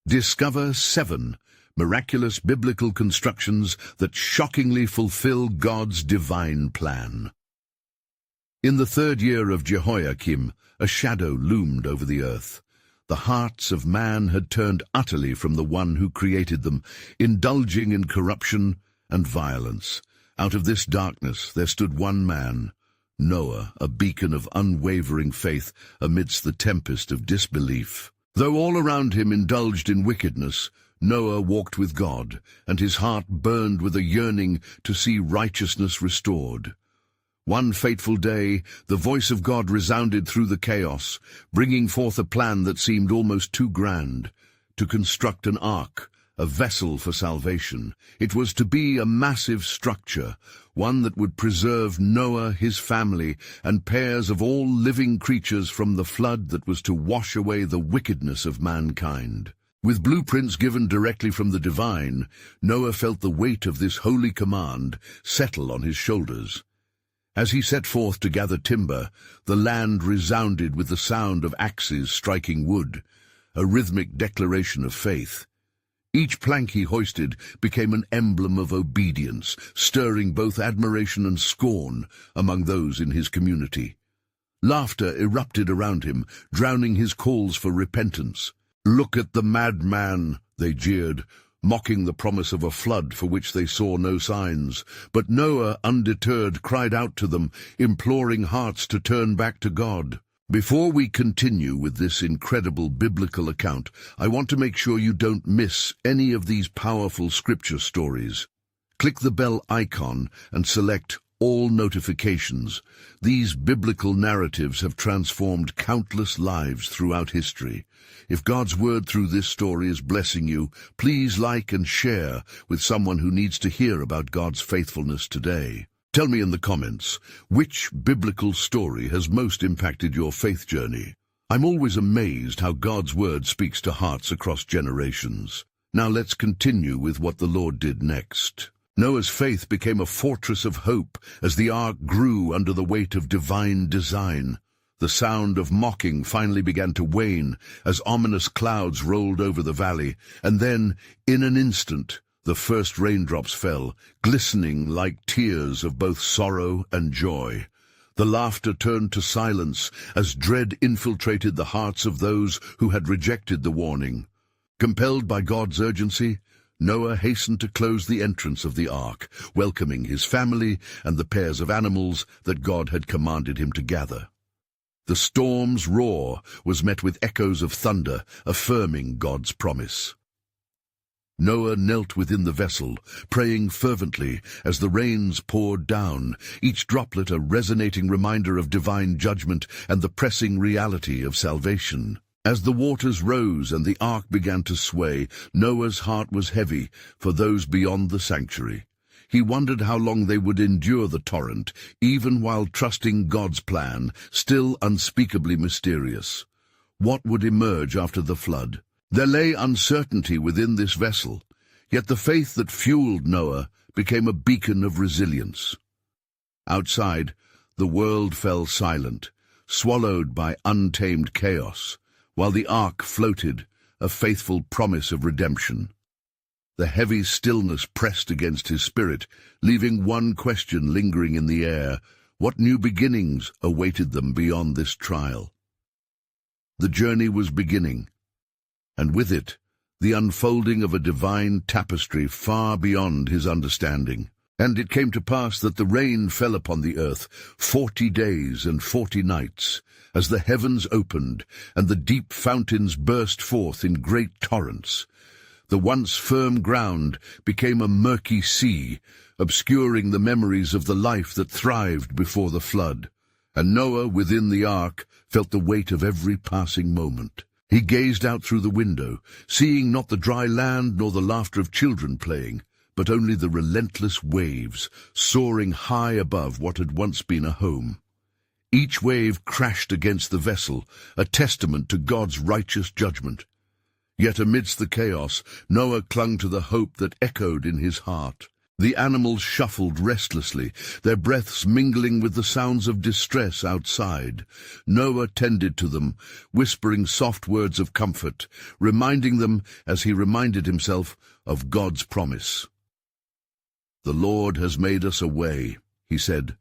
Discover 7 miraculous biblical constructions that shockingly fulfill God's divine plan. In the 3rd year of Jehoiakim, a shadow loomed over the earth. The hearts of man had turned utterly from the one who created them, indulging in corruption and violence. Out of this darkness there stood one man, Noah, a beacon of unwavering faith amidst the tempest of disbelief. Though all around him indulged in wickedness, Noah walked with God, and his heart burned with a yearning to see righteousness restored. One fateful day, the voice of God resounded through the chaos, bringing forth a plan that seemed almost too grand: to construct an ark, a vessel for salvation. It was to be a massive structure, one that would preserve Noah, his family, and pairs of all living creatures from the flood that was to wash away the wickedness of mankind. With blueprints given directly from the divine, Noah felt the weight of this holy command settle on his shoulders. As he set forth to gather timber, the land resounded with the sound of axes striking wood, a rhythmic declaration of faith. Each plank he hoisted became an emblem of obedience, stirring both admiration and scorn among those in his community. Laughter erupted around him, drowning his calls for repentance. "Look at the madman," they jeered, mocking the promise of a flood for which they saw no signs. But Noah, undeterred, cried out to them, imploring hearts to turn back to God. Before we continue with this incredible biblical account, I want to make sure you don't miss any of these powerful scripture stories. Click the bell icon and select all notifications. These biblical narratives have transformed countless lives throughout history. If God's word through this story is blessing you, please like and share with someone who needs to hear about God's faithfulness today. Tell me in the comments, which biblical story has most impacted your faith journey? I'm always amazed how God's word speaks to hearts across generations. Now let's continue with what the Lord did next. Noah's faith became a fortress of hope as the ark grew under the weight of divine design. The sound of mocking finally began to wane as ominous clouds rolled over the valley, and then, in an instant, the first raindrops fell, glistening like tears of both sorrow and joy. The laughter turned to silence as dread infiltrated the hearts of those who had rejected the warning. Compelled by God's urgency, Noah hastened to close the entrance of the ark, welcoming his family and the pairs of animals that God had commanded him to gather. The storm's roar was met with echoes of thunder, affirming God's promise. Noah knelt within the vessel, praying fervently as the rains poured down, each droplet a resonating reminder of divine judgment and the pressing reality of salvation. As the waters rose and the ark began to sway, Noah's heart was heavy for those beyond the sanctuary. He wondered how long they would endure the torrent, even while trusting God's plan, still unspeakably mysterious. What would emerge after the flood? There lay uncertainty within this vessel, yet the faith that fueled Noah became a beacon of resilience. Outside, the world fell silent, swallowed by untamed chaos, while the ark floated, a faithful promise of redemption. The heavy stillness pressed against his spirit, leaving one question lingering in the air: what new beginnings awaited them beyond this trial? The journey was beginning, and with it, the unfolding of a divine tapestry far beyond his understanding. And it came to pass that the rain fell upon the earth 40 days and 40 nights, as the heavens opened and the deep fountains burst forth in great torrents. The once firm ground became a murky sea, obscuring the memories of the life that thrived before the flood. And Noah, within the ark, felt the weight of every passing moment. He gazed out through the window, seeing not the dry land nor the laughter of children playing, but only the relentless waves, soaring high above what had once been a home. Each wave crashed against the vessel, a testament to God's righteous judgment. Yet amidst the chaos, Noah clung to the hope that echoed in his heart. The animals shuffled restlessly, their breaths mingling with the sounds of distress outside. Noah tended to them, whispering soft words of comfort, reminding them, as he reminded himself, of God's promise. "The Lord has made us a way," he said,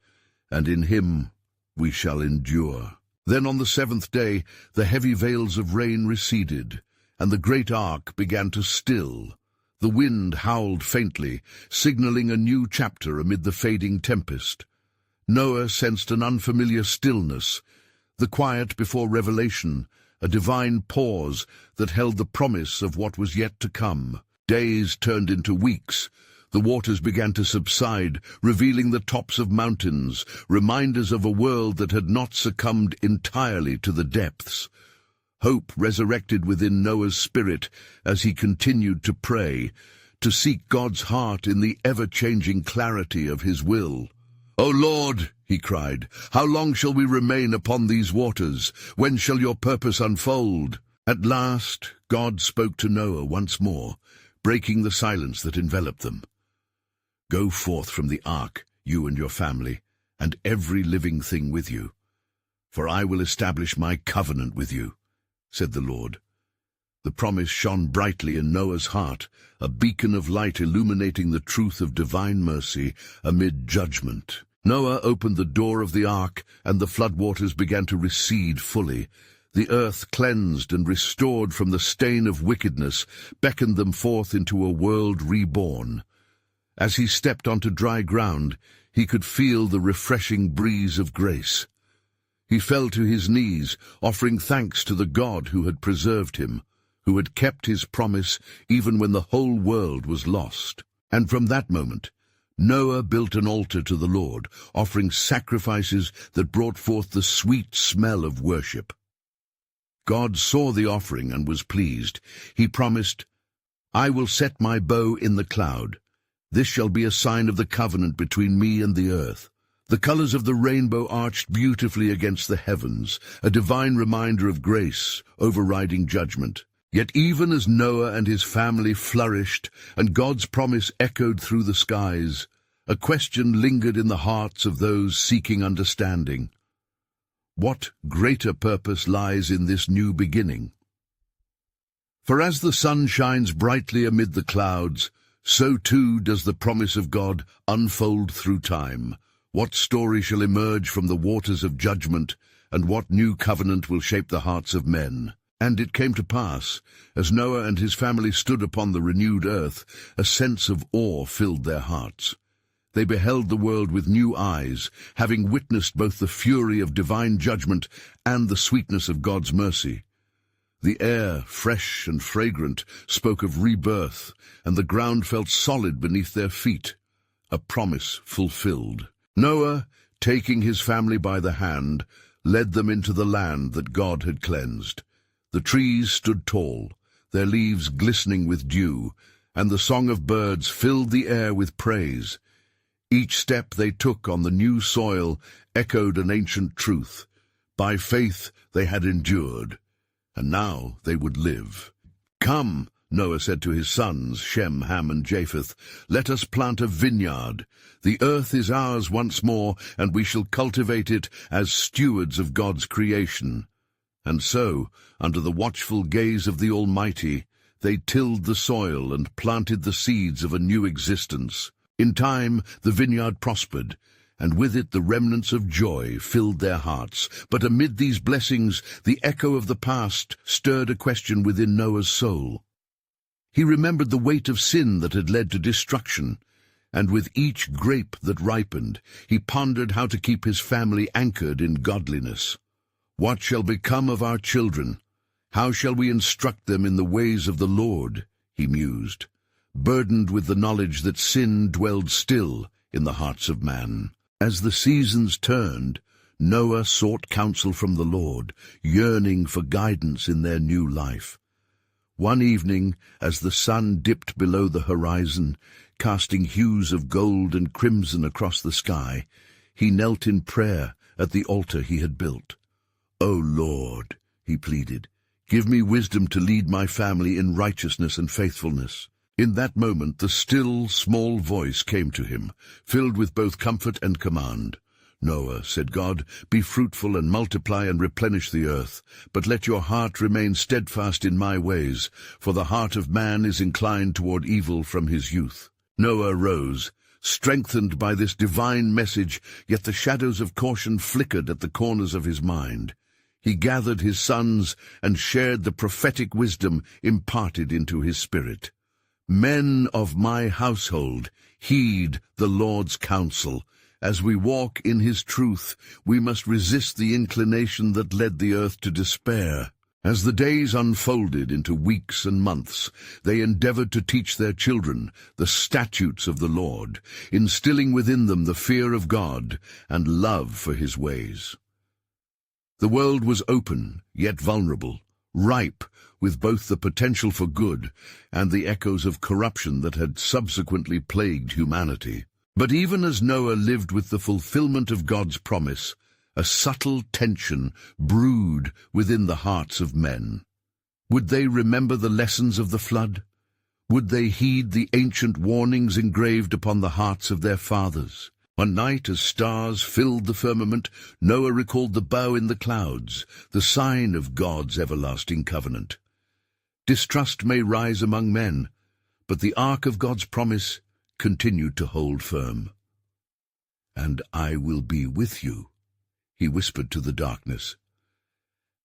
"and in him we shall endure." Then on the seventh day the heavy veils of rain receded, and the great ark began to still. The wind howled faintly, signaling a new chapter amid the fading tempest. Noah sensed an unfamiliar stillness, the quiet before revelation, a divine pause that held the promise of what was yet to come. Days turned into weeks. The waters began to subside, revealing the tops of mountains, reminders of a world that had not succumbed entirely to the depths. Hope resurrected within Noah's spirit as he continued to pray, to seek God's heart in the ever-changing clarity of his will. "O Lord," he cried, "how long shall we remain upon these waters? When shall your purpose unfold?" At last, God spoke to Noah once more, breaking the silence that enveloped them. "Go forth from the ark, you and your family, and every living thing with you, for I will establish my covenant with you," said the Lord. The promise shone brightly in Noah's heart, a beacon of light illuminating the truth of divine mercy amid judgment. Noah opened the door of the ark, and the floodwaters began to recede fully. The earth, cleansed and restored from the stain of wickedness, beckoned them forth into a world reborn. As he stepped onto dry ground, he could feel the refreshing breeze of grace. He fell to his knees, offering thanks to the God who had preserved him, who had kept his promise even when the whole world was lost. And from that moment, Noah built an altar to the Lord, offering sacrifices that brought forth the sweet smell of worship. God saw the offering and was pleased. He promised, "I will set my bow in the cloud. This shall be a sign of the covenant between me and the earth." The colors of the rainbow arched beautifully against the heavens, a divine reminder of grace overriding judgment. Yet even as Noah and his family flourished and God's promise echoed through the skies, a question lingered in the hearts of those seeking understanding. What greater purpose lies in this new beginning? For as the sun shines brightly amid the clouds, so too does the promise of God unfold through time. What story shall emerge from the waters of judgment, and what new covenant will shape the hearts of men? And it came to pass, as Noah and his family stood upon the renewed earth, a sense of awe filled their hearts. They beheld the world with new eyes, having witnessed both the fury of divine judgment and the sweetness of God's mercy. The air, fresh and fragrant, spoke of rebirth, and the ground felt solid beneath their feet, a promise fulfilled. Noah, taking his family by the hand, led them into the land that God had cleansed. The trees stood tall, their leaves glistening with dew, and the song of birds filled the air with praise. Each step they took on the new soil echoed an ancient truth. By faith they had endured, and now they would live. "Come," Noah said to his sons, Shem, Ham, and Japheth, "let us plant a vineyard. The earth is ours once more, and we shall cultivate it as stewards of God's creation." And so, under the watchful gaze of the Almighty, they tilled the soil and planted the seeds of a new existence. In time, the vineyard prospered, and with it the remnants of joy filled their hearts. But amid these blessings, the echo of the past stirred a question within Noah's soul. He remembered the weight of sin that had led to destruction, and with each grape that ripened, he pondered how to keep his family anchored in godliness. "What shall become of our children? How shall we instruct them in the ways of the Lord?" he mused, burdened with the knowledge that sin dwelled still in the hearts of man. As the seasons turned, Noah sought counsel from the Lord, yearning for guidance in their new life. One evening, as the sun dipped below the horizon, casting hues of gold and crimson across the sky, he knelt in prayer at the altar he had built. "O Lord," he pleaded, "give me wisdom to lead my family in righteousness and faithfulness." In that moment the still, small voice came to him, filled with both comfort and command. "Noah," said God, "be fruitful and multiply and replenish the earth, but let your heart remain steadfast in my ways, for the heart of man is inclined toward evil from his youth." Noah rose, strengthened by this divine message, yet the shadows of caution flickered at the corners of his mind. He gathered his sons and shared the prophetic wisdom imparted into his spirit. "Men of my household, heed the Lord's counsel. As we walk in his truth, we must resist the inclination that led the earth to despair." As the days unfolded into weeks and months, they endeavored to teach their children the statutes of the Lord, instilling within them the fear of God and love for his ways. The world was open, yet vulnerable, ripe with both the potential for good and the echoes of corruption that had subsequently plagued humanity. But even as Noah lived with the fulfillment of God's promise, a subtle tension brewed within the hearts of men. Would they remember the lessons of the flood? Would they heed the ancient warnings engraved upon the hearts of their fathers? One night, as stars filled the firmament, Noah recalled the bow in the clouds, the sign of God's everlasting covenant. Distrust may rise among men, but the ark of God's promise continued to hold firm. "And I will be with you," he whispered to the darkness,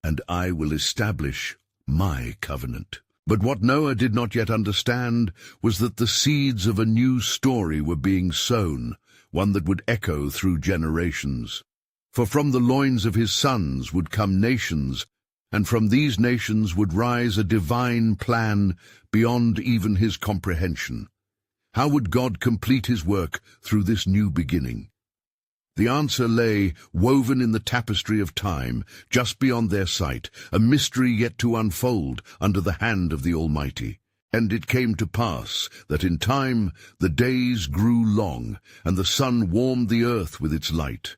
"and I will establish my covenant." But what Noah did not yet understand was that the seeds of a new story were being sown, one that would echo through generations. For from the loins of his sons would come nations, and from these nations would rise a divine plan beyond even his comprehension. How would God complete his work through this new beginning? The answer lay woven in the tapestry of time, just beyond their sight, a mystery yet to unfold under the hand of the Almighty. And it came to pass that in time the days grew long, and the sun warmed the earth with its light.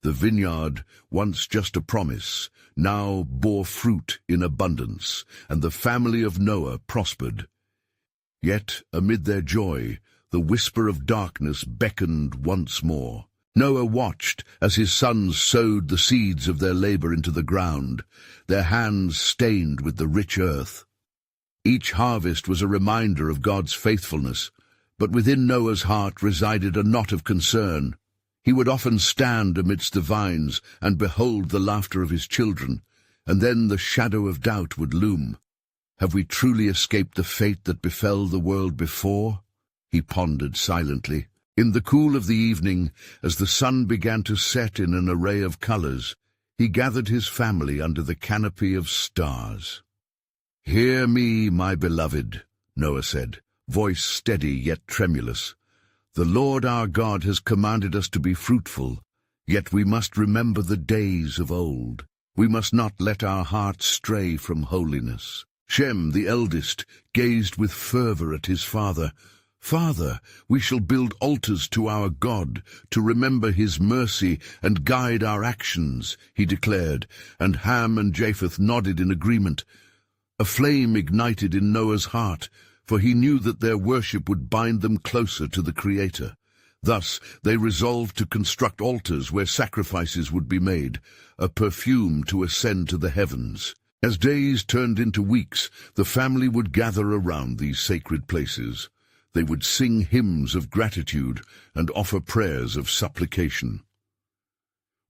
The vineyard, once just a promise, now bore fruit in abundance, and the family of Noah prospered. Yet, amid their joy, the whisper of darkness beckoned once more. Noah watched as his sons sowed the seeds of their labor into the ground, their hands stained with the rich earth. Each harvest was a reminder of God's faithfulness, but within Noah's heart resided a knot of concern. He would often stand amidst the vines and behold the laughter of his children, and then the shadow of doubt would loom. Have we truly escaped the fate that befell the world before? He pondered silently. In the cool of the evening, as the sun began to set in an array of colors, he gathered his family under the canopy of stars. "Hear me, my beloved," Noah said, voice steady yet tremulous. "The Lord our God has commanded us to be fruitful, yet we must remember the days of old. We must not let our hearts stray from holiness." Shem, the eldest, gazed with fervor at his father. "Father, we shall build altars to our God, to remember his mercy and guide our actions," he declared, and Ham and Japheth nodded in agreement. A flame ignited in Noah's heart, for he knew that their worship would bind them closer to the Creator. Thus they resolved to construct altars where sacrifices would be made, a perfume to ascend to the heavens. As days turned into weeks, the family would gather around these sacred places. They would sing hymns of gratitude and offer prayers of supplication.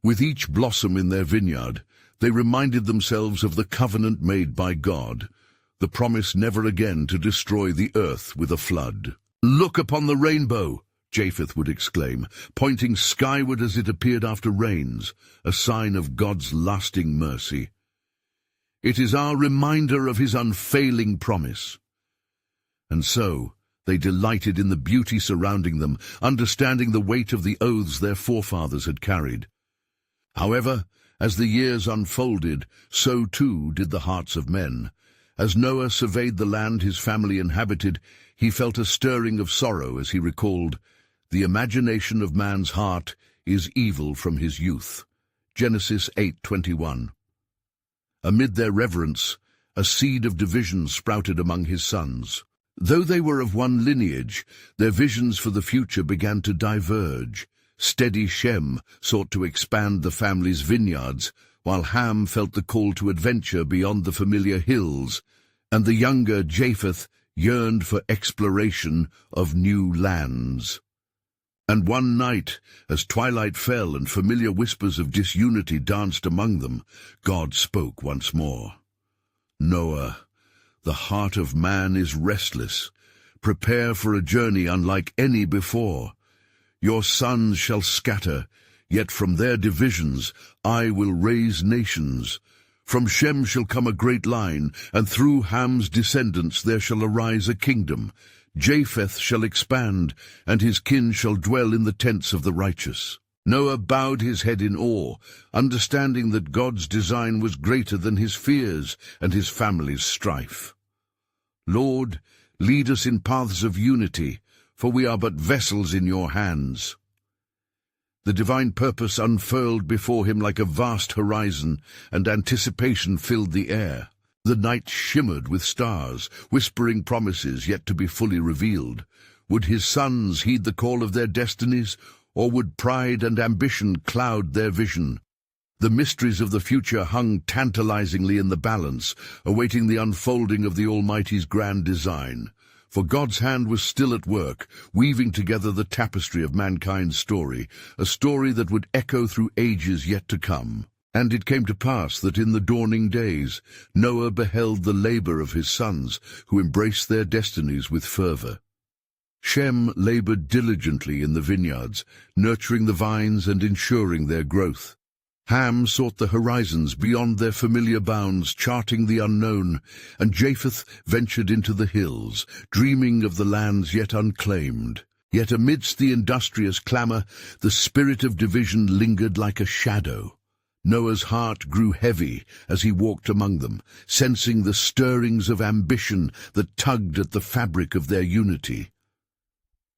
With each blossom in their vineyard, they reminded themselves of the covenant made by God, the promise never again to destroy the earth with a flood. "Look upon the rainbow!" Japheth would exclaim, pointing skyward as it appeared after rains, a sign of God's lasting mercy. "It is our reminder of his unfailing promise." And so they delighted in the beauty surrounding them, understanding the weight of the oaths their forefathers had carried. However, as the years unfolded, so too did the hearts of men. As Noah surveyed the land his family inhabited, he felt a stirring of sorrow as he recalled, "The imagination of man's heart is evil from his youth." Genesis 8:21. Amid their reverence, a seed of division sprouted among his sons. Though they were of one lineage, their visions for the future began to diverge. Steady Shem sought to expand the family's vineyards, while Ham felt the call to adventure beyond the familiar hills, and the younger Japheth yearned for exploration of new lands. And one night, as twilight fell and familiar whispers of disunity danced among them, God spoke once more. "Noah, the heart of man is restless. Prepare for a journey unlike any before. Your sons shall scatter, yet from their divisions I will raise nations. From Shem shall come a great line, and through Ham's descendants there shall arise a kingdom. Japheth shall expand, and his kin shall dwell in the tents of the righteous." Noah bowed his head in awe, understanding that God's design was greater than his fears and his family's strife. "Lord, lead us in paths of unity, for we are but vessels in your hands." The divine purpose unfurled before him like a vast horizon, and anticipation filled the air. The night shimmered with stars, whispering promises yet to be fully revealed. Would his sons heed the call of their destinies, or would pride and ambition cloud their vision? The mysteries of the future hung tantalizingly in the balance, awaiting the unfolding of the Almighty's grand design. For God's hand was still at work, weaving together the tapestry of mankind's story, a story that would echo through ages yet to come. And it came to pass that in the dawning days Noah beheld the labor of his sons, who embraced their destinies with fervor. Shem labored diligently in the vineyards, nurturing the vines and ensuring their growth. Ham sought the horizons beyond their familiar bounds, charting the unknown, and Japheth ventured into the hills, dreaming of the lands yet unclaimed. Yet amidst the industrious clamor, the spirit of division lingered like a shadow. Noah's heart grew heavy as he walked among them, sensing the stirrings of ambition that tugged at the fabric of their unity.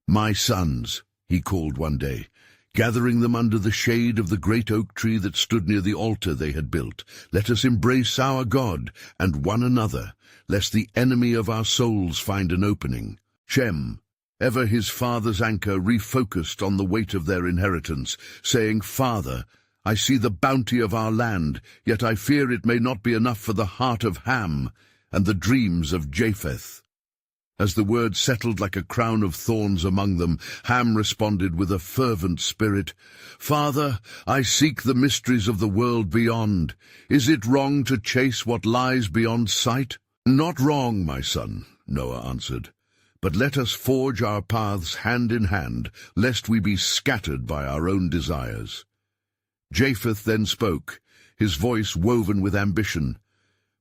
"My sons," he called one day, gathering them under the shade of the great oak tree that stood near the altar they had built, "let us embrace our God and one another, lest the enemy of our souls find an opening." Shem, ever his father's anchor, refocused on the weight of their inheritance, saying, "Father, I see the bounty of our land, yet I fear it may not be enough for the heart of Ham and the dreams of Japheth." As the word settled like a crown of thorns among them, Ham responded with a fervent spirit, "Father, I seek the mysteries of the world beyond. Is it wrong to chase what lies beyond sight?" "Not wrong, my son," Noah answered, "but let us forge our paths hand in hand, lest we be scattered by our own desires." Japheth then spoke, his voice woven with ambition.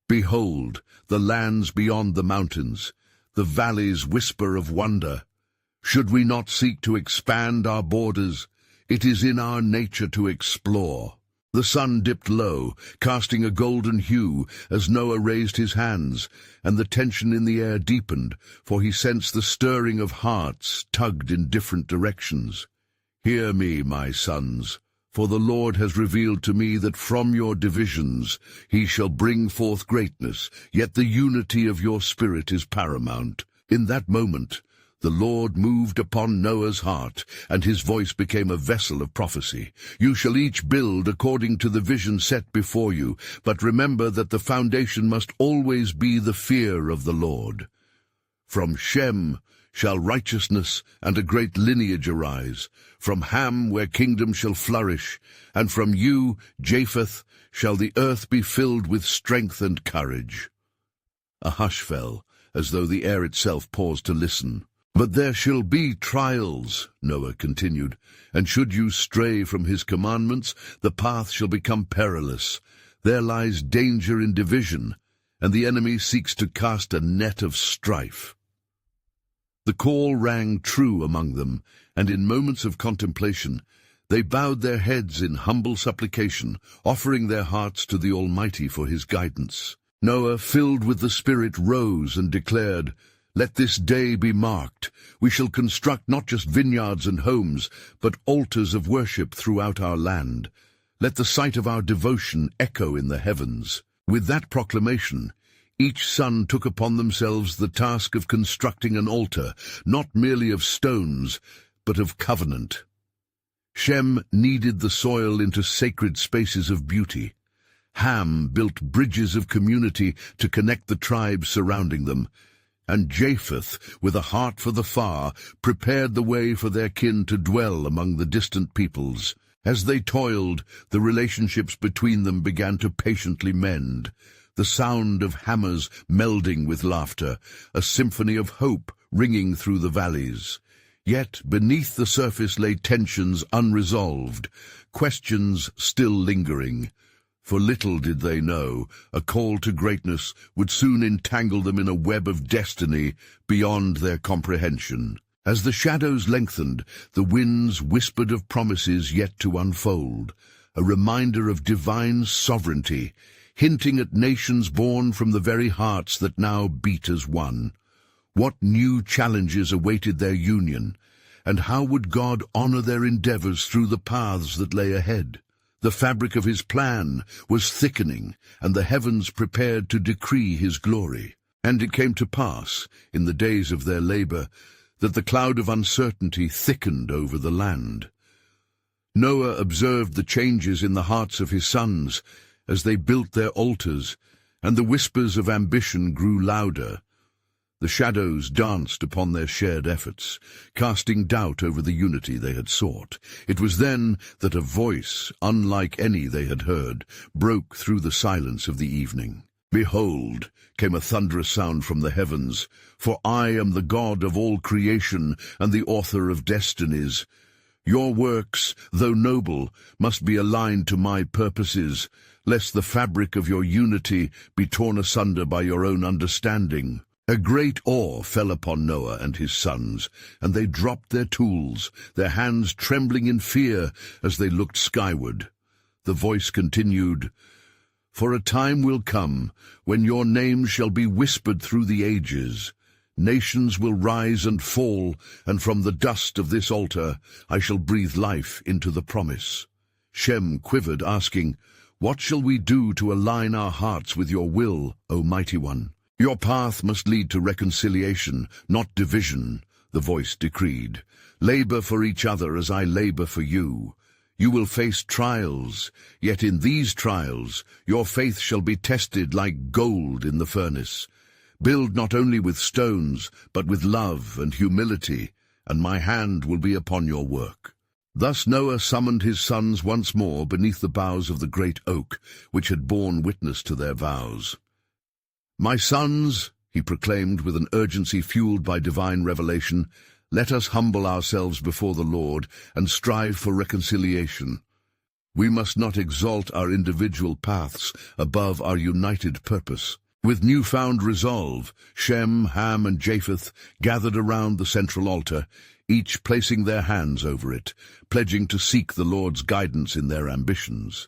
"Behold, the lands beyond the mountains, the valleys whisper of wonder. Should we not seek to expand our borders? It is in our nature to explore." The sun dipped low, casting a golden hue as Noah raised his hands, and the tension in the air deepened, for he sensed the stirring of hearts tugged in different directions. "Hear me, my sons, for the Lord has revealed to me that from your divisions he shall bring forth greatness, yet the unity of your spirit is paramount." In that moment, the Lord moved upon Noah's heart, and his voice became a vessel of prophecy. "You shall each build according to the vision set before you, but remember that the foundation must always be the fear of the Lord. From Shem shall righteousness and a great lineage arise. From Ham, where kingdom shall flourish, and from you, Japheth, shall the earth be filled with strength and courage." A hush fell, as though the air itself paused to listen. "But there shall be trials," Noah continued, "and should you stray from his commandments, the path shall become perilous. There lies danger in division, and the enemy seeks to cast a net of strife." The call rang true among them, and in moments of contemplation they bowed their heads in humble supplication, offering their hearts to the Almighty for his guidance. Noah, filled with the Spirit, rose and declared, "Let this day be marked. We shall construct not just vineyards and homes, but altars of worship throughout our land. Let the sight of our devotion echo in the heavens." With that proclamation, Each son took upon themselves the task of constructing an altar, not merely of stones, but of covenant. Shem kneaded the soil into sacred spaces of beauty. Ham built bridges of community to connect the tribes surrounding them, and Japheth, with a heart for the far, prepared the way for their kin to dwell among the distant peoples. As they toiled, the relationships between them began to patiently mend, the sound of hammers melding with laughter, a symphony of hope ringing through the valleys. Yet beneath the surface lay tensions unresolved, questions still lingering. For little did they know, a call to greatness would soon entangle them in a web of destiny beyond their comprehension. As the shadows lengthened, the winds whispered of promises yet to unfold, a reminder of divine sovereignty, hinting at nations born from the very hearts that now beat as one. What new challenges awaited their union, and how would God honor their endeavors through the paths that lay ahead? The fabric of his plan was thickening, and the heavens prepared to decree his glory. And it came to pass, in the days of their labor, that the cloud of uncertainty thickened over the land. Noah observed the changes in the hearts of his sons as they built their altars, and the whispers of ambition grew louder. The shadows danced upon their shared efforts, casting doubt over the unity they had sought. It was then that a voice, unlike any they had heard, broke through the silence of the evening. "Behold," came a thunderous sound from the heavens, "for I am the God of all creation and the author of destinies. Your works, though noble, must be aligned to my purposes, lest the fabric of your unity be torn asunder by your own understanding." A great awe fell upon Noah and his sons, and they dropped their tools, their hands trembling in fear as they looked skyward. The voice continued, "For a time will come when your name shall be whispered through the ages. Nations will rise and fall, and from the dust of this altar I shall breathe life into the promise." Shem quivered, asking, "What shall we do to align our hearts with your will, O Mighty One?" "Your path must lead to reconciliation, not division," the voice decreed. "Labor for each other as I labor for you. You will face trials, yet in these trials your faith shall be tested like gold in the furnace. Build not only with stones, but with love and humility, and my hand will be upon your work." Thus Noah summoned his sons once more beneath the boughs of the great oak, which had borne witness to their vows. "My sons," he proclaimed with an urgency fueled by divine revelation, "let us humble ourselves before the Lord and strive for reconciliation. We must not exalt our individual paths above our united purpose." With newfound resolve, Shem, Ham, and Japheth gathered around the central altar, each placing their hands over it, pledging to seek the Lord's guidance in their ambitions.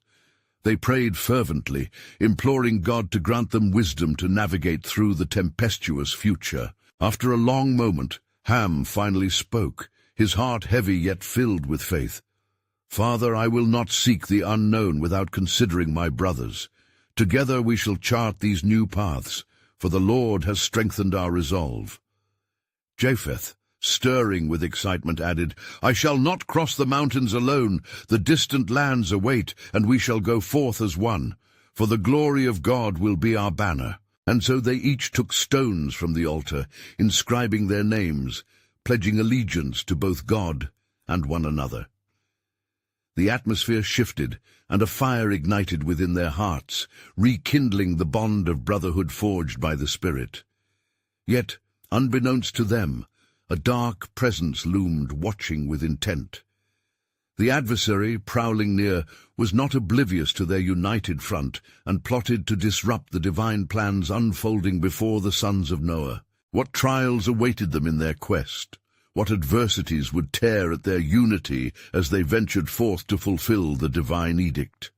They prayed fervently, imploring God to grant them wisdom to navigate through the tempestuous future. After a long moment, Ham finally spoke, his heart heavy yet filled with faith. "Father, I will not seek the unknown without considering my brothers. Together we shall chart these new paths, for the Lord has strengthened our resolve." Japheth, stirring with excitement, added, "I shall not cross the mountains alone. The distant lands await, and we shall go forth as one. For the glory of God will be our banner." And so they each took stones from the altar, inscribing their names, pledging allegiance to both God and one another. The atmosphere shifted, and a fire ignited within their hearts, rekindling the bond of brotherhood forged by the Spirit. Yet, unbeknownst to them, a dark presence loomed, watching with intent. The adversary, prowling near, was not oblivious to their united front and plotted to disrupt the divine plans unfolding before the sons of Noah. What trials awaited them in their quest? What adversities would tear at their unity as they ventured forth to fulfill the divine edict?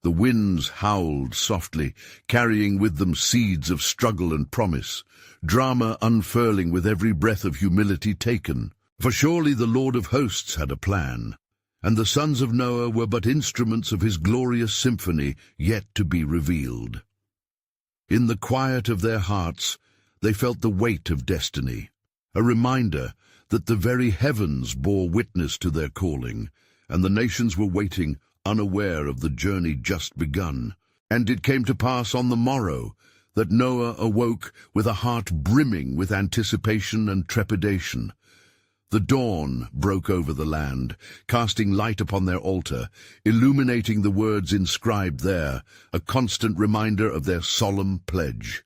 The winds howled softly, carrying with them seeds of struggle and promise, drama unfurling with every breath of humility taken. For surely the Lord of hosts had a plan, and the sons of Noah were but instruments of his glorious symphony yet to be revealed. In the quiet of their hearts, they felt the weight of destiny, a reminder that the very heavens bore witness to their calling, and the nations were waiting, unaware of the journey just begun. And it came to pass on the morrow that Noah awoke with a heart brimming with anticipation and trepidation. The dawn broke over the land, casting light upon their altar, illuminating the words inscribed there, a constant reminder of their solemn pledge.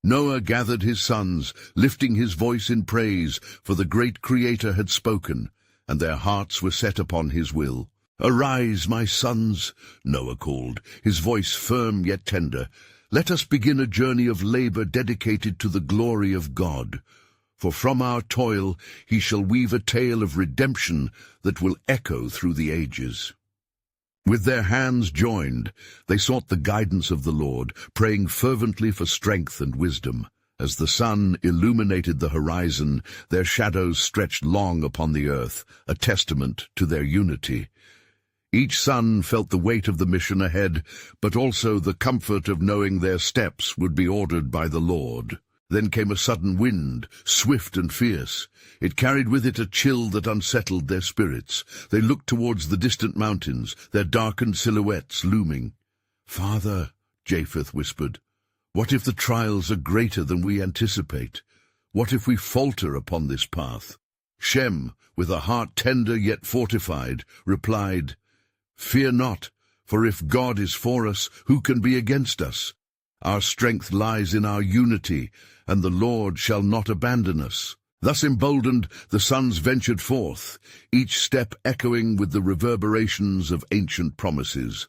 Noah gathered his sons, lifting his voice in praise, for the great Creator had spoken, and their hearts were set upon his will. "Arise, my sons," Noah called, his voice firm yet tender. "Let us begin a journey of labor dedicated to the glory of God. For from our toil he shall weave a tale of redemption that will echo through the ages." With their hands joined, they sought the guidance of the Lord, praying fervently for strength and wisdom. As the sun illuminated the horizon, their shadows stretched long upon the earth, a testament to their unity. Each son felt the weight of the mission ahead, but also the comfort of knowing their steps would be ordered by the Lord. Then came a sudden wind, swift and fierce. It carried with it a chill that unsettled their spirits. They looked towards the distant mountains, their darkened silhouettes looming. "Father," Japheth whispered, "what if the trials are greater than we anticipate? What if we falter upon this path?" Shem, with a heart tender yet fortified, replied, "Fear not, for if God is for us, who can be against us? Our strength lies in our unity, and the Lord shall not abandon us." Thus emboldened, the sons ventured forth, each step echoing with the reverberations of ancient promises.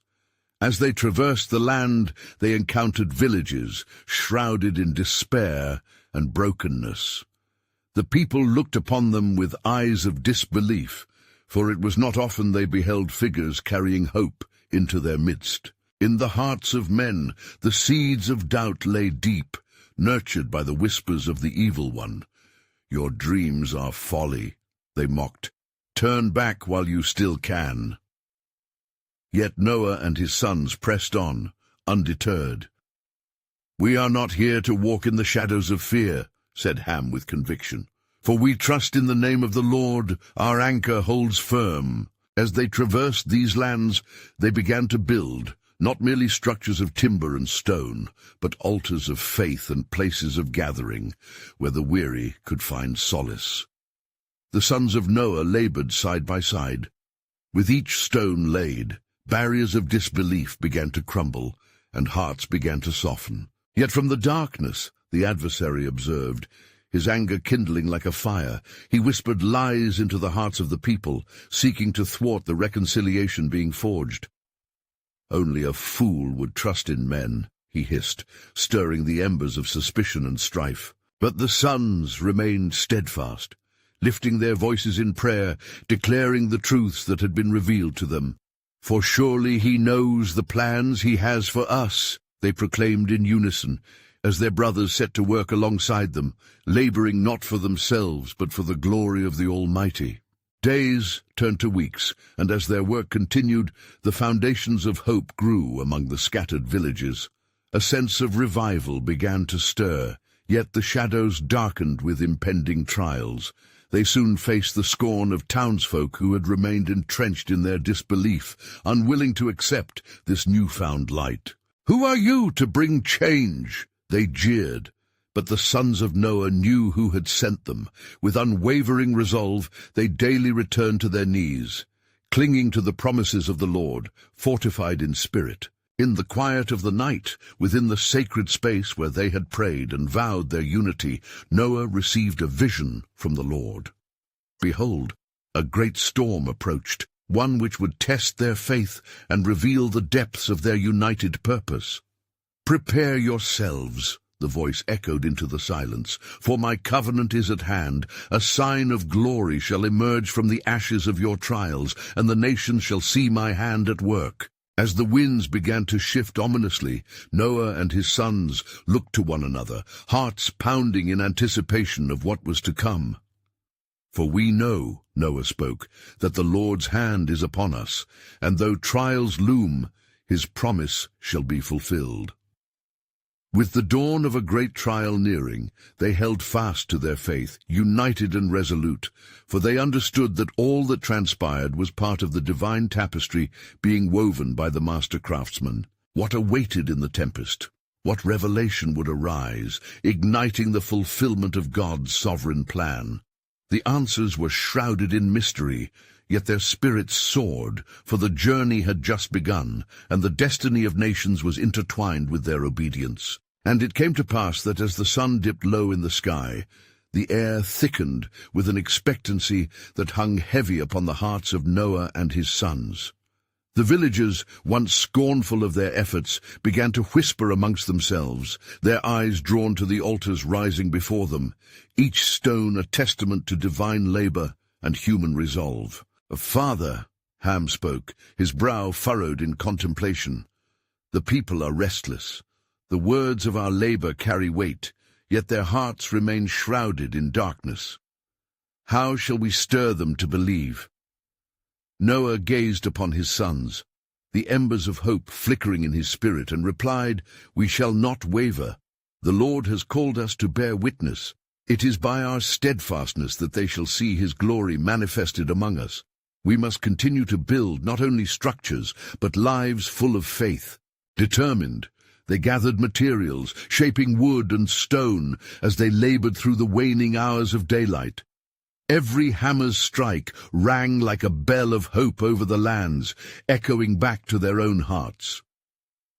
As they traversed the land, they encountered villages shrouded in despair and brokenness. The people looked upon them with eyes of disbelief, for it was not often they beheld figures carrying hope into their midst. In the hearts of men, the seeds of doubt lay deep, nurtured by the whispers of the evil one. "Your dreams are folly," they mocked. "Turn back while you still can." Yet Noah and his sons pressed on, undeterred. "We are not here to walk in the shadows of fear," said Ham with conviction. "For we trust in the name of the Lord, our anchor holds firm." As they traversed these lands, they began to build, not merely structures of timber and stone, but altars of faith and places of gathering, where the weary could find solace. The sons of Noah labored side by side. With each stone laid, barriers of disbelief began to crumble, and hearts began to soften. Yet from the darkness, the adversary observed, his anger kindling like a fire. He whispered lies into the hearts of the people, seeking to thwart the reconciliation being forged. "Only a fool would trust in men," he hissed, stirring the embers of suspicion and strife. But the sons remained steadfast, lifting their voices in prayer, declaring the truths that had been revealed to them. "For surely he knows the plans he has for us," they proclaimed in unison, as their brothers set to work alongside them, laboring not for themselves but for the glory of the Almighty. Days turned to weeks, and as their work continued, the foundations of hope grew among the scattered villages. A sense of revival began to stir, yet the shadows darkened with impending trials. They soon faced the scorn of townsfolk who had remained entrenched in their disbelief, unwilling to accept this newfound light. "Who are you to bring change?" they jeered. But the sons of Noah knew who had sent them. With unwavering resolve, they daily returned to their knees, clinging to the promises of the Lord, fortified in spirit. In the quiet of the night, within the sacred space where they had prayed and vowed their unity, Noah received a vision from the Lord. Behold, a great storm approached, one which would test their faith and reveal the depths of their united purpose. "Prepare yourselves," the voice echoed into the silence, "for my covenant is at hand. A sign of glory shall emerge from the ashes of your trials, and the nations shall see my hand at work." As the winds began to shift ominously, Noah and his sons looked to one another, hearts pounding in anticipation of what was to come. "For we know," Noah spoke, "that the Lord's hand is upon us, and though trials loom, his promise shall be fulfilled." With the dawn of a great trial nearing, they held fast to their faith, united and resolute, for they understood that all that transpired was part of the divine tapestry being woven by the master craftsman. What awaited in the tempest? What revelation would arise, igniting the fulfillment of God's sovereign plan? The answers were shrouded in mystery, yet their spirits soared, for the journey had just begun, and the destiny of nations was intertwined with their obedience. And it came to pass that as the sun dipped low in the sky, the air thickened with an expectancy that hung heavy upon the hearts of Noah and his sons. The villagers, once scornful of their efforts, began to whisper amongst themselves, their eyes drawn to the altars rising before them, each stone a testament to divine labor and human resolve. "Father," Ham spoke, his brow furrowed in contemplation, "the people are restless. The words of our labor carry weight, yet their hearts remain shrouded in darkness. How shall we stir them to believe?" Noah gazed upon his sons, the embers of hope flickering in his spirit, and replied, "We shall not waver. The Lord has called us to bear witness. It is by our steadfastness that they shall see his glory manifested among us. We must continue to build not only structures, but lives full of faith." Determined, they gathered materials, shaping wood and stone, as they labored through the waning hours of daylight. Every hammer's strike rang like a bell of hope over the lands, echoing back to their own hearts.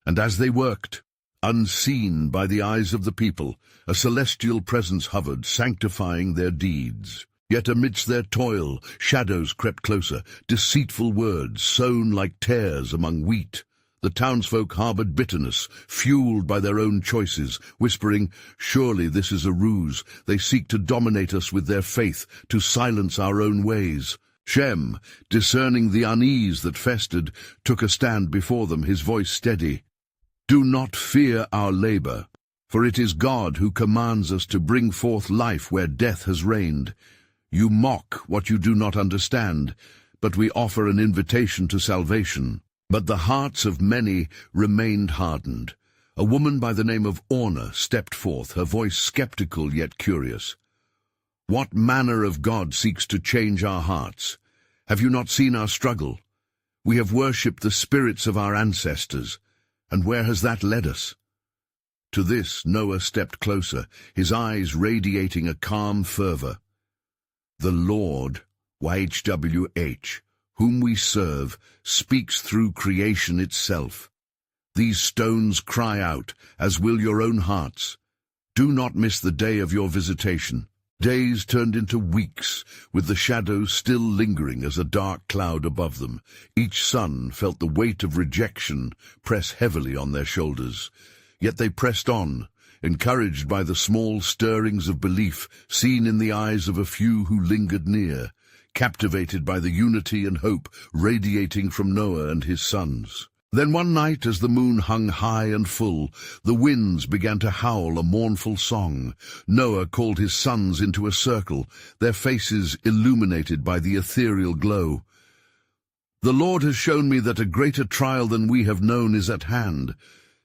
And as they worked, unseen by the eyes of the people, a celestial presence hovered, sanctifying their deeds. Yet amidst their toil, shadows crept closer, deceitful words sown like tares among wheat. The townsfolk harbored bitterness, fueled by their own choices, whispering, "Surely this is a ruse. They seek to dominate us with their faith, to silence our own ways." Shem, discerning the unease that festered, took a stand before them, his voice steady. "Do not fear our labor, for it is God who commands us to bring forth life where death has reigned. You mock what you do not understand, but we offer an invitation to salvation." But the hearts of many remained hardened. A woman by the name of Orna stepped forth, her voice skeptical yet curious. "What manner of God seeks to change our hearts? Have you not seen our struggle? We have worshipped the spirits of our ancestors, and where has that led us?" To this Noah stepped closer, his eyes radiating a calm fervor. "The Lord, YHWH, whom we serve, speaks through creation itself. These stones cry out, as will your own hearts. Do not miss the day of your visitation." Days turned into weeks, with the shadows still lingering as a dark cloud above them. Each son felt the weight of rejection press heavily on their shoulders. Yet they pressed on, encouraged by the small stirrings of belief seen in the eyes of a few who lingered near, captivated by the unity and hope radiating from Noah and his sons. Then one night, as the moon hung high and full, the winds began to howl a mournful song. Noah called his sons into a circle, their faces illuminated by the ethereal glow. "The Lord has shown me that a greater trial than we have known is at hand.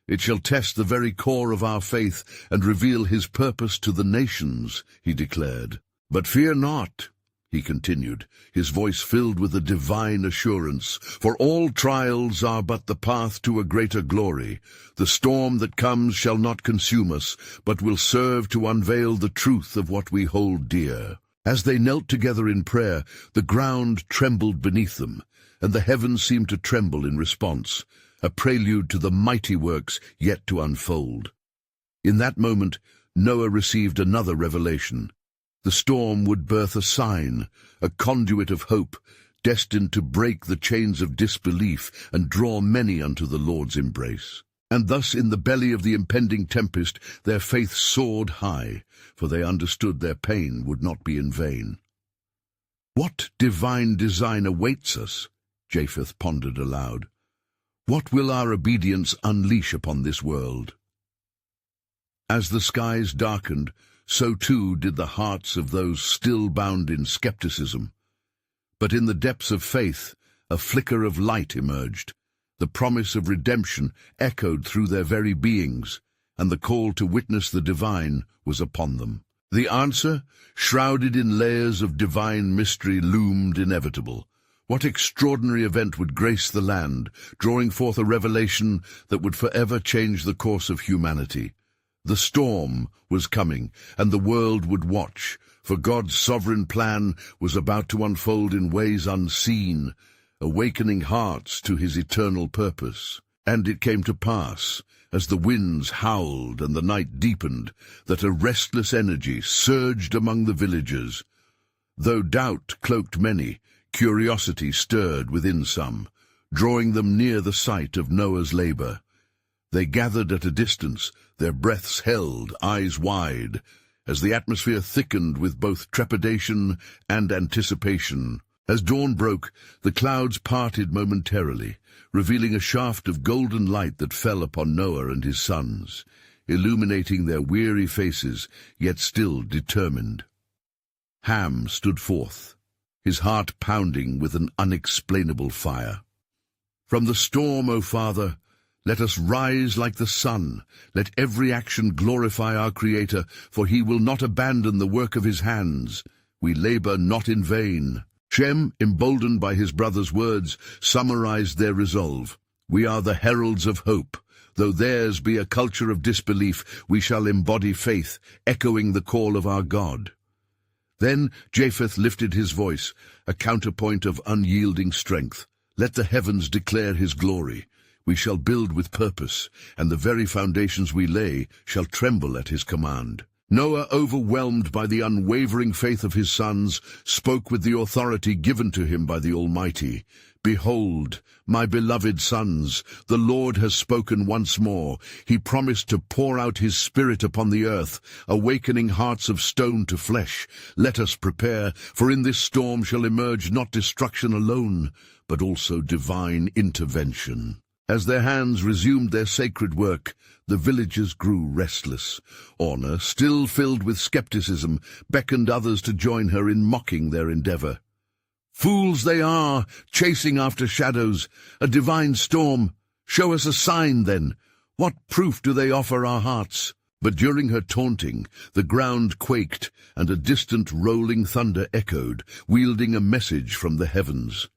It shall test the very core of our faith and reveal his purpose to the nations," he declared. "But fear not," he continued, his voice filled with a divine assurance, "for all trials are but the path to a greater glory. The storm that comes shall not consume us, but will serve to unveil the truth of what we hold dear." As they knelt together in prayer, the ground trembled beneath them, and the heavens seemed to tremble in response, a prelude to the mighty works yet to unfold. In that moment, Noah received another revelation. The storm would birth a sign, a conduit of hope, destined to break the chains of disbelief and draw many unto the Lord's embrace. And thus in the belly of the impending tempest their faith soared high, for they understood their pain would not be in vain. "What divine design awaits us?" Japheth pondered aloud. "What will our obedience unleash upon this world?" As the skies darkened, so too did the hearts of those still bound in skepticism. But in the depths of faith, a flicker of light emerged. The promise of redemption echoed through their very beings, and the call to witness the divine was upon them. The answer, shrouded in layers of divine mystery, loomed inevitable. What extraordinary event would grace the land, drawing forth a revelation that would forever change the course of humanity? The storm was coming, and the world would watch, for God's sovereign plan was about to unfold in ways unseen, awakening hearts to his eternal purpose. And it came to pass, as the winds howled and the night deepened, that a restless energy surged among the villagers. Though doubt cloaked many, curiosity stirred within some, drawing them near the site of Noah's labor. They gathered at a distance, their breaths held, eyes wide, as the atmosphere thickened with both trepidation and anticipation. As dawn broke, the clouds parted momentarily, revealing a shaft of golden light that fell upon Noah and his sons, illuminating their weary faces, yet still determined. Ham stood forth, his heart pounding with an unexplainable fire. From the storm, O Father, let us rise like the sun. Let every action glorify our Creator, for he will not abandon the work of his hands. We labor not in vain. Shem, emboldened by his brother's words, summarized their resolve. We are the heralds of hope. Though theirs be a culture of disbelief, we shall embody faith, echoing the call of our God. Then Japheth lifted his voice, a counterpoint of unyielding strength. Let the heavens declare his glory. We shall build with purpose, and the very foundations we lay shall tremble at his command. Noah, overwhelmed by the unwavering faith of his sons, spoke with the authority given to him by the Almighty. Behold, my beloved sons, the Lord has spoken once more. He promised to pour out his Spirit upon the earth, awakening hearts of stone to flesh. Let us prepare, for in this storm shall emerge not destruction alone, but also divine intervention. As their hands resumed their sacred work, the villagers grew restless. Orna, still filled with skepticism, beckoned others to join her in mocking their endeavor. Fools they are, chasing after shadows, a divine storm. Show us a sign, then. What proof do they offer our hearts? But during her taunting, the ground quaked, and a distant rolling thunder echoed, wielding a message from the heavens.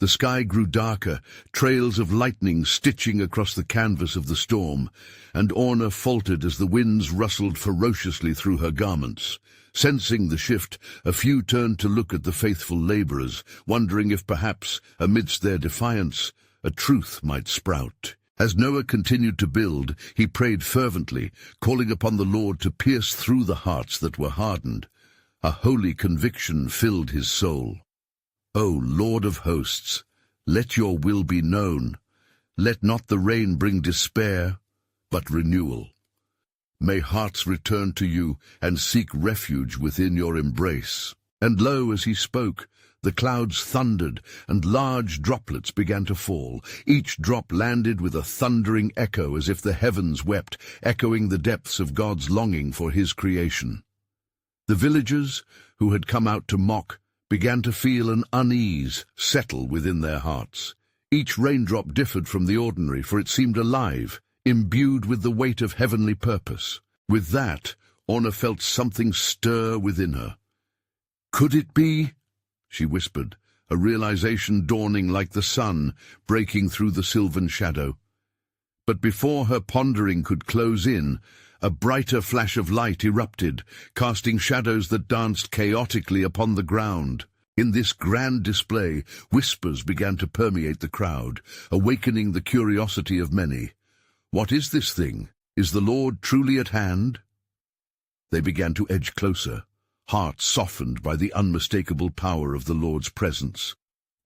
The sky grew darker, trails of lightning stitching across the canvas of the storm, and Orna faltered as the winds rustled ferociously through her garments. Sensing the shift, a few turned to look at the faithful laborers, wondering if perhaps, amidst their defiance, a truth might sprout. As Noah continued to build, he prayed fervently, calling upon the Lord to pierce through the hearts that were hardened. A holy conviction filled his soul. O Lord of hosts, let your will be known. Let not the rain bring despair, but renewal. May hearts return to you and seek refuge within your embrace. And lo, as he spoke, the clouds thundered, and large droplets began to fall. Each drop landed with a thundering echo as if the heavens wept, echoing the depths of God's longing for his creation. The villagers, who had come out to mock, began to feel an unease settle within their hearts. Each raindrop differed from the ordinary, for it seemed alive, imbued with the weight of heavenly purpose. With that, Orna felt something stir within her. Could it be? She whispered, a realization dawning like the sun, breaking through the sylvan shadow. But before her pondering could close in, a brighter flash of light erupted, casting shadows that danced chaotically upon the ground. In this grand display, whispers began to permeate the crowd, awakening the curiosity of many. What is this thing? Is the Lord truly at hand? They began to edge closer, hearts softened by the unmistakable power of the Lord's presence.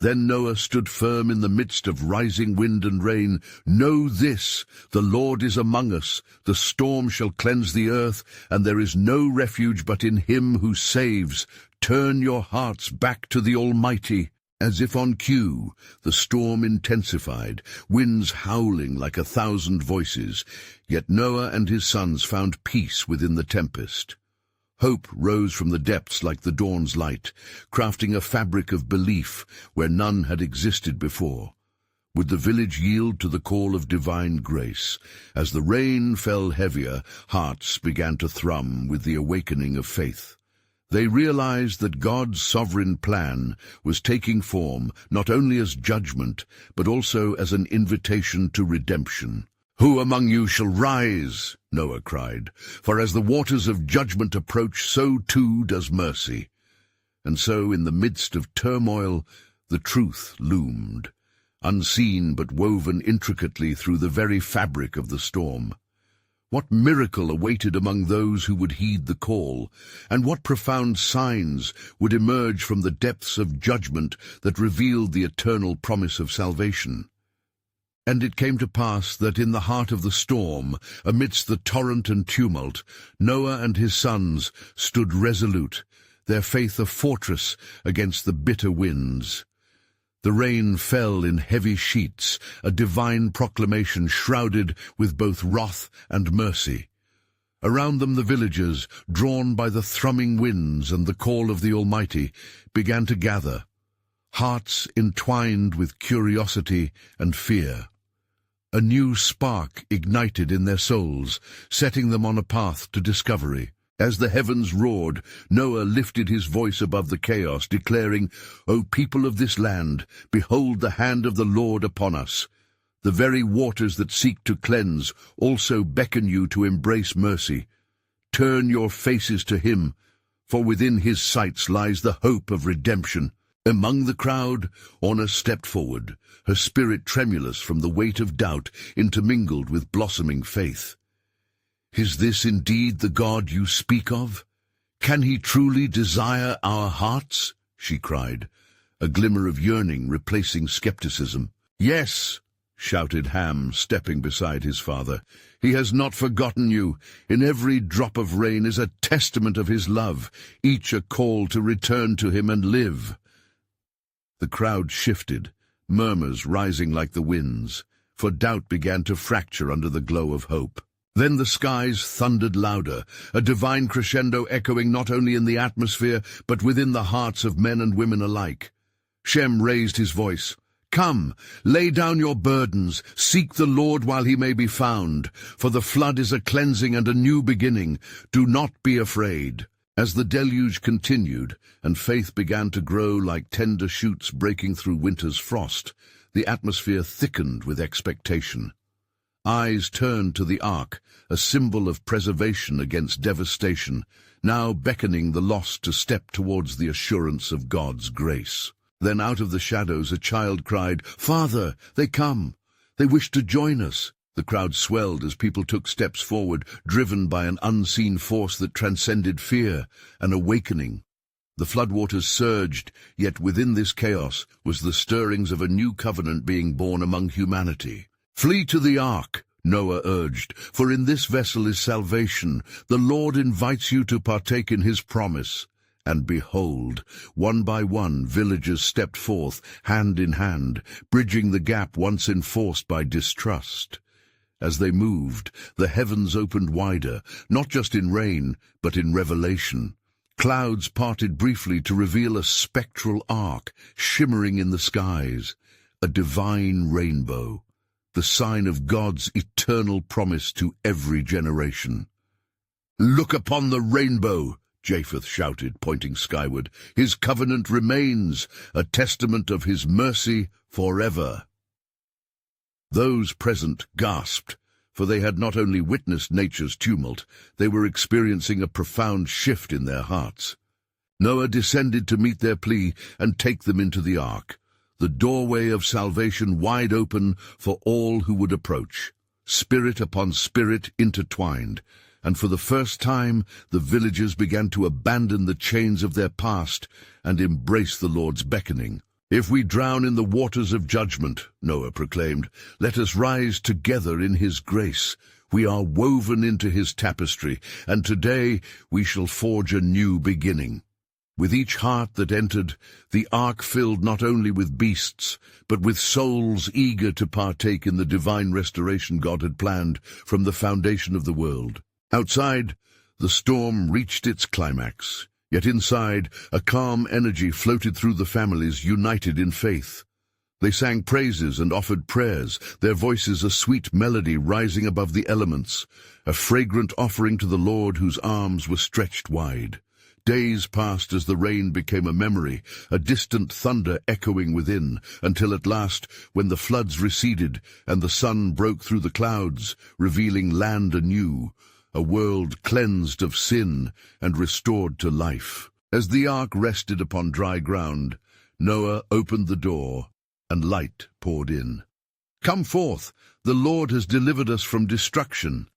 Then Noah stood firm in the midst of rising wind and rain. Know this, the Lord is among us. The storm shall cleanse the earth, and there is no refuge but in him who saves. Turn your hearts back to the Almighty. As if on cue, the storm intensified, winds howling like 1,000 voices. Yet Noah and his sons found peace within the tempest. Hope rose from the depths like the dawn's light, crafting a fabric of belief where none had existed before. Would the village yield to the call of divine grace? As the rain fell heavier, hearts began to thrum with the awakening of faith. They realized that God's sovereign plan was taking form not only as judgment, but also as an invitation to redemption. "Who among you shall rise?" Noah cried. "For as the waters of judgment approach, so too does mercy." And so, in the midst of turmoil, the truth loomed, unseen but woven intricately through the very fabric of the storm. What miracle awaited among those who would heed the call, and what profound signs would emerge from the depths of judgment that revealed the eternal promise of salvation? And it came to pass that in the heart of the storm, amidst the torrent and tumult, Noah and his sons stood resolute, their faith a fortress against the bitter winds. The rain fell in heavy sheets, a divine proclamation shrouded with both wrath and mercy. Around them the villagers, drawn by the thrumming winds and the call of the Almighty, began to gather, hearts entwined with curiosity and fear. A new spark ignited in their souls, setting them on a path to discovery. As the heavens roared, Noah lifted his voice above the chaos, declaring, "O people of this land, behold the hand of the Lord upon us. The very waters that seek to cleanse also beckon you to embrace mercy. Turn your faces to him, for within his sights lies the hope of redemption." Among the crowd, Orna stepped forward, her spirit tremulous from the weight of doubt intermingled with blossoming faith. "Is this indeed the God you speak of? Can he truly desire our hearts?" she cried, a glimmer of yearning replacing skepticism. "Yes," shouted Ham, stepping beside his father. "He has not forgotten you. In every drop of rain is a testament of his love, each a call to return to him and live." The crowd shifted, murmurs rising like the winds, for doubt began to fracture under the glow of hope. Then the skies thundered louder, a divine crescendo echoing not only in the atmosphere, but within the hearts of men and women alike. Shem raised his voice. "Come, lay down your burdens, seek the Lord while he may be found, for the flood is a cleansing and a new beginning. Do not be afraid." As the deluge continued, and faith began to grow like tender shoots breaking through winter's frost, the atmosphere thickened with expectation. Eyes turned to the ark, a symbol of preservation against devastation, now beckoning the lost to step towards the assurance of God's grace. Then out of the shadows a child cried, "Father, they come! They wish to join us!" The crowd swelled as people took steps forward, driven by an unseen force that transcended fear, an awakening. The floodwaters surged, yet within this chaos was the stirrings of a new covenant being born among humanity. "Flee to the ark," Noah urged, "for in this vessel is salvation. The Lord invites you to partake in his promise." And behold, one by one villagers stepped forth, hand in hand, bridging the gap once enforced by distrust. As they moved, the heavens opened wider, not just in rain, but in revelation. Clouds parted briefly to reveal a spectral arc, shimmering in the skies, a divine rainbow, the sign of God's eternal promise to every generation. "Look upon the rainbow!" Japheth shouted, pointing skyward. "His covenant remains, a testament of his mercy forever." Those present gasped, for they had not only witnessed nature's tumult, they were experiencing a profound shift in their hearts. Noah descended to meet their plea and take them into the ark, the doorway of salvation wide open for all who would approach, spirit upon spirit intertwined, and for the first time the villagers began to abandon the chains of their past and embrace the Lord's beckoning. "If we drown in the waters of judgment," Noah proclaimed, "let us rise together in his grace. We are woven into his tapestry, and today we shall forge a new beginning." With each heart that entered, the ark filled not only with beasts, but with souls eager to partake in the divine restoration God had planned from the foundation of the world. Outside, the storm reached its climax. Yet inside, a calm energy floated through the families united in faith. They sang praises and offered prayers, their voices a sweet melody rising above the elements, a fragrant offering to the Lord whose arms were stretched wide. Days passed as the rain became a memory, a distant thunder echoing within, until at last, when the floods receded and the sun broke through the clouds, revealing land anew, a world cleansed of sin and restored to life. As the ark rested upon dry ground, Noah opened the door, and light poured in. "Come forth, the Lord has delivered us from destruction."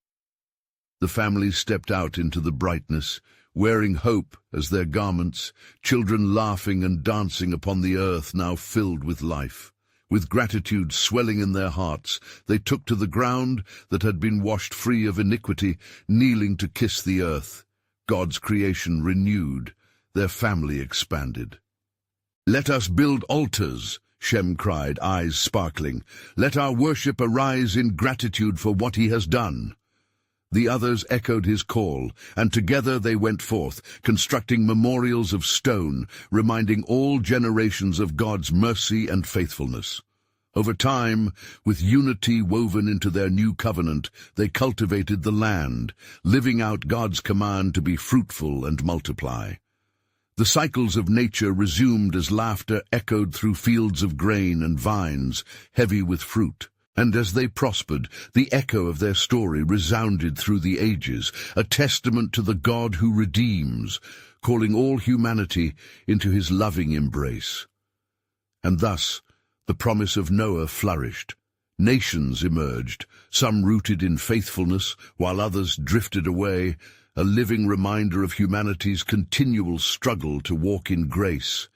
The family stepped out into the brightness, wearing hope as their garments, children laughing and dancing upon the earth now filled with life. With gratitude swelling in their hearts, they took to the ground that had been washed free of iniquity, kneeling to kiss the earth. God's creation renewed, their family expanded. "Let us build altars," Shem cried, eyes sparkling. "Let our worship arise in gratitude for what he has done." The others echoed his call, and together they went forth, constructing memorials of stone, reminding all generations of God's mercy and faithfulness. Over time, with unity woven into their new covenant, they cultivated the land, living out God's command to be fruitful and multiply. The cycles of nature resumed as laughter echoed through fields of grain and vines, heavy with fruit. And as they prospered, the echo of their story resounded through the ages, a testament to the God who redeems, calling all humanity into his loving embrace. And thus, the promise of Noah flourished. Nations emerged, some rooted in faithfulness, while others drifted away, a living reminder of humanity's continual struggle to walk in grace.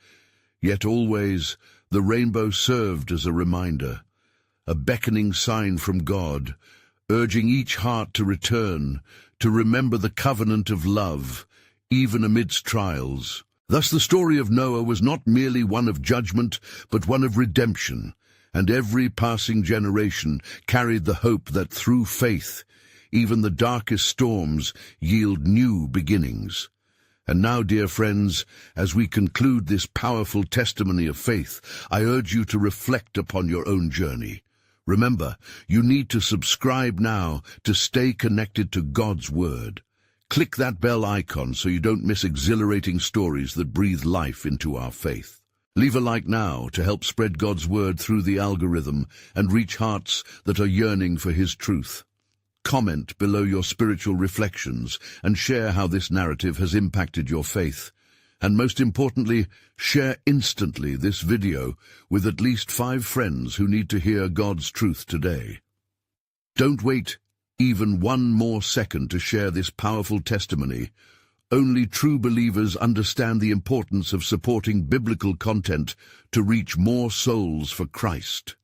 Yet always, the rainbow served as a reminder, a beckoning sign from God, urging each heart to return, to remember the covenant of love, even amidst trials. Thus the story of Noah was not merely one of judgment, but one of redemption, and every passing generation carried the hope that through faith, even the darkest storms yield new beginnings. And now, dear friends, as we conclude this powerful testimony of faith, I urge you to reflect upon your own journey. Remember, you need to subscribe now to stay connected to God's Word. Click that bell icon so you don't miss exhilarating stories that breathe life into our faith. Leave a like now to help spread God's Word through the algorithm and reach hearts that are yearning for His truth. Comment below your spiritual reflections and share how this narrative has impacted your faith. And most importantly, share instantly this video with at least 5 friends who need to hear God's truth today. Don't wait even one more second to share this powerful testimony. Only true believers understand the importance of supporting biblical content to reach more souls for Christ.